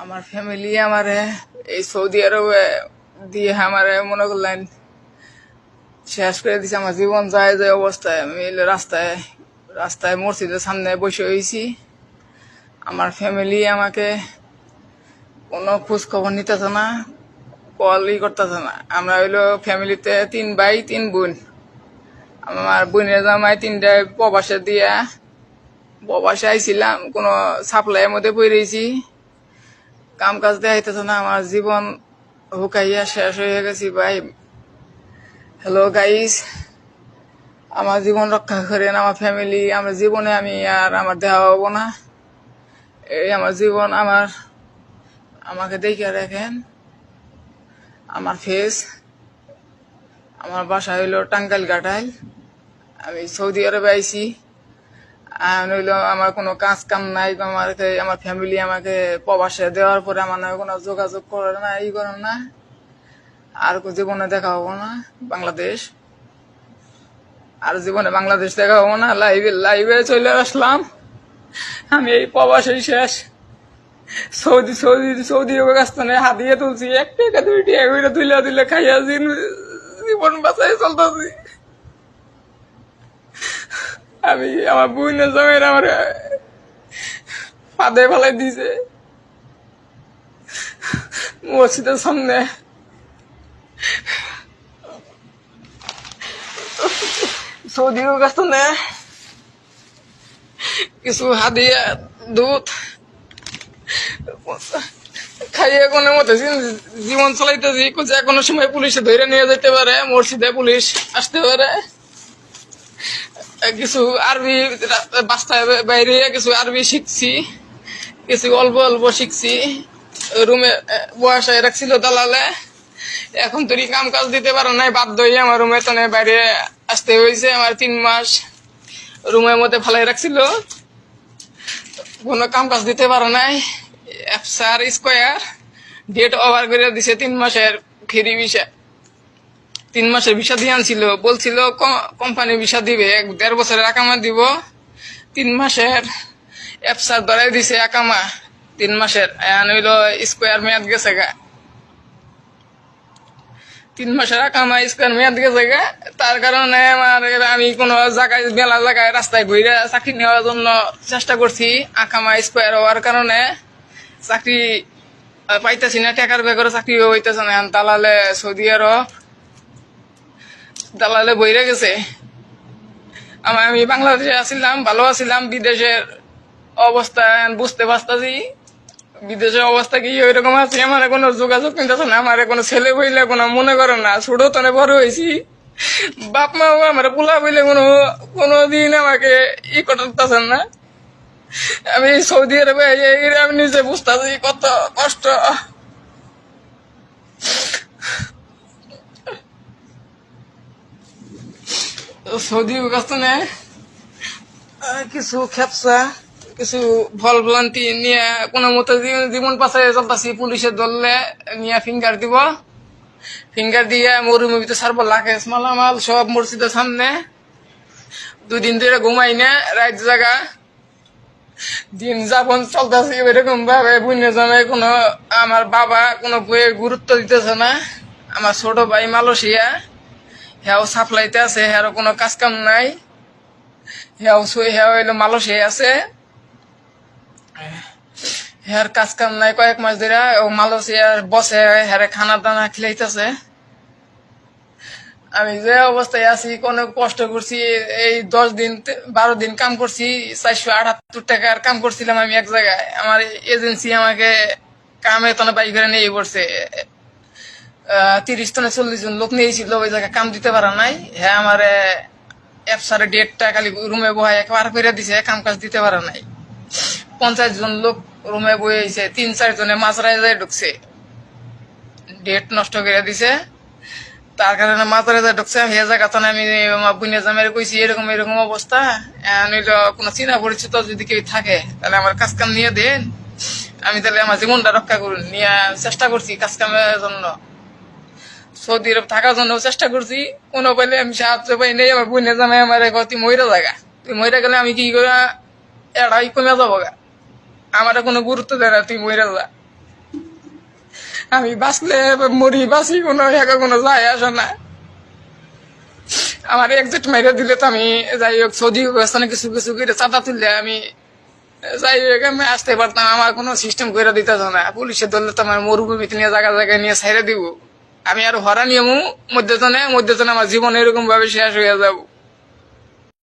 আমার ফ্যামিলি আমারে এই সৌদি আরবে দিয়ে আমারে মনে করলেন শেষ করে দিছে। আমার জীবন যায় যে অবস্থায়, আমি রাস্তায় রাস্তায় মসজিদের সামনে বসে হয়েছি। আমার ফ্যামিলি আমাকে কোনো খোঁজ খবর নিতেছে না, কলই করতেছে না। আমরা হইলো ফ্যামিলিতে 3 ভাই 3 বোন। আমার বোনের জামাই 3টা প্রবাসে দিয়া প্রবাসে আইছিলাম, কোনো সাপ্লাইয়ের মধ্যে পড়েছি, কাম কাজ দেখাইতেছে না। আমার জীবন হুকাইয়া শেষ হয়ে গেছি ভাই। হ্যালো গাইস, আমার জীবন রক্ষা করেন, আমার ফ্যামিলি। আমার জীবনে আমি আর আমার দেওয়া হবো না। এই আমার জীবন, আমাকে দেখে রাখেন। আমার ফেস, আমার বাসা হইলো টাঙ্গাইল ঘাটাইল। আমি সৌদি আরবে আইছি। আর হইলো আমার কোনো কাজ কাম নাই। আমার ফ্যামিলি আমাকে প্রবাসে দেওয়ার পরে আমার নামে কোনো যোগাযোগ করে না, ই করে না। আর জীবনে দেখা হবো না বাংলাদেশ, আর জীবনে বাংলাদেশ দেখা হবো না। লাইভে চলে আসলাম। আমি এই প্রবাসে শেষ। সৌদি সৌদি সৌদি কাছ থেকে হাতিয়ে তুলছি, 1 টাকা 2 টাকা করে তুলে খাইয়া জীবন বাঁচাই চলতেছি। আমি আমার বোনের জমের আমার ফাঁদে ফেলাই দিছে মসজিদের সামনে। সৌদি কাছ থেকে কিছু হাদিয়া দুধ খাইয়ে কোনো মতো জীবন চালাইতেছি। যে কোনো সময় পুলিশে ধরে নিয়ে যেতে পারে, মসজিদে পুলিশ আসতে পারে। কিছু আরবি বাস্তায় বাইরে কিছু আরবি শিখছি, কিছু অল্প অল্প শিখছি। রুমে বসায় রাখছিল দালালে, এখন তোর কাম কাজ দিতে পারো নাই, বাধ্য হয়ে আমার রুমে তো বাইরে আসতে হয়েছে। আমার 3 মাস রুমের মধ্যে ফালাই রাখছিল, কোনো কাম কাজ দিতে পারো নাই। এফসার স্কোয়ার ডেট ওভার করে দিছে 3 মাসের ফ্রি ভিসা। 3 মাসের ভিসা দিয়ে আনছিল, বলছিল কোম্পানি ভিসা দিবে, 1.5 বছরের আকামা দিব। 3 মাসের এফসার ধরাই দিছে আকামা 3 মাসের। হইল স্কোয়ার মেয়াদ গেছে গা, 3 মাসের আকামা স্কোয়ার মেয়াদ গেছে গা। তার কারণে আমি কোনো জায়গায় মেলা জায়গায় রাস্তায় ঘুরে চাকরি নেওয়ার জন্য চেষ্টা করছি। আকামা স্কোয়ার হওয়ার কারণে চাকরি পাইতেছি না, টাকার বেগরে চাকরিও হইতেছে না। দালালে সৌদি আরব দালালে বইরে গেছে। আমি বাংলাদেশে আসছিলাম, ভালো আছিলাম। বিদেশের অবস্থা বুঝতে পারতাছি, বিদেশের অবস্থা কি ওইরকম আছে। আমার কোনো যোগাযোগ নিতেছে না, আমার কোনো ছেলে বইলে কোনো মনে করে না। ছোট তনে বড় হয়েছি, বাপ মাও আমার পোলা বইলে কোনোদিন আমাকে করতেছেন না। আমি সৌদি আরবে আমি নিজে বুঝতেছি কত কষ্ট। সৌদি কাছ থেকে কিছু খেপসা, কিছু ভল ভ্রান্তি নিয়ে কোনো মতো জীবন পাশায় চলতেছি। পুলিশে ধরলে নিয়ে ফিঙ্গার দিব, ফিঙ্গার দিয়ে মরুমের ভিতরে সারবো লাখেস মালামাল সব মসজিদের সামনে। 2 দিন ধরে ঘুমাই না, রাত জায়গা দিন যাপন চলতেছি এরকম ভাবে। বুঝলে জানে কোনো আমার বাবা কোনো বইয়ের গুরুত্ব দিতেছে না। আমার ছোট ভাই মালয়েশিয়া, হ্যাঁ সাপ্লাইতে আছে, হ্যাঁ কোনো কাজ কাম নাই। হ্যাঁ হইলো মালয়েশিয়া আছে, হ্যাঁ কাজ কাম নাই। কয়েক মাস ধরে মালয়েশিয়ার বসে হ্যাঁ খানা দানা খিলাইতেছে। আমি যে অবস্থায় আছি, কোনো কষ্ট করছি। এই 10 দিন 12 দিন কাম করছি, 478 টাকার কাম করছিলাম আমি এক জায়গায়। আমার এজেন্সি আমাকে কামে তনে বাই করে নিয়ে পড়ছে। 30 থেকে 40 জন লোক নিয়েছিল, ওই জায়গায় কাম দিতে পারা নাই। হ্যাঁ আমার এফসারে ডেটটা খালি রুমে বহাই একবার করে দিছে, কাম কাজ দিতে পারা নাই। 50 জন লোক রুমে বইছে, 3-4 জনে মাঝরায় যায় ঢুকছে, ডেট নষ্ট করে দিছে। তার কারণে মাথারে যা ঢুকছে। হে জায়গা তো আমি বুনে জামের কইছি এরকম এরকম অবস্থা, কোনো চিনা পরিচিত যদি কেউ থাকে তাহলে আমার কাজ কাম নিয়ে দেন, আমি তাহলে আমার জীবনটা রক্ষা করুন। নিয়ে চেষ্টা করছি কাজ কামের জন্য, সৌদি আরব থাকার জন্য চেষ্টা করছি। কোনো পাইলে আমি সাহায্য পাই নেই। আমার বুনে জামাই আমার তুই মইরা জায়গা, তুই মইরা গেলে আমি কি করে এড়াই কমে যাবো গা, আমার কোনো গুরুত্ব দেয় না, তুই মইরা যা। আমি বাঁচলে মরি বাঁচি কোনো যায় আসে না। আমার একজেক্ট মেরে দিলে তো আমি যাই হোক সৌদি ব্যবস্থানে কিছু কিছু করে চাঁদা তুললে আমি যাই হোক আমি আসতে পারতাম। আমার কোনো সিস্টেম করে দিতেছ না, পুলিশে ধরলে তো আমার মরুভূমিতে নিয়ে জায়গা জায়গায় নিয়ে ছেড়ে দিব। আমি আর হরা নিয়মও মধ্যজনে আমার জীবন এরকম ভাবে শেষ হয়ে যাবো।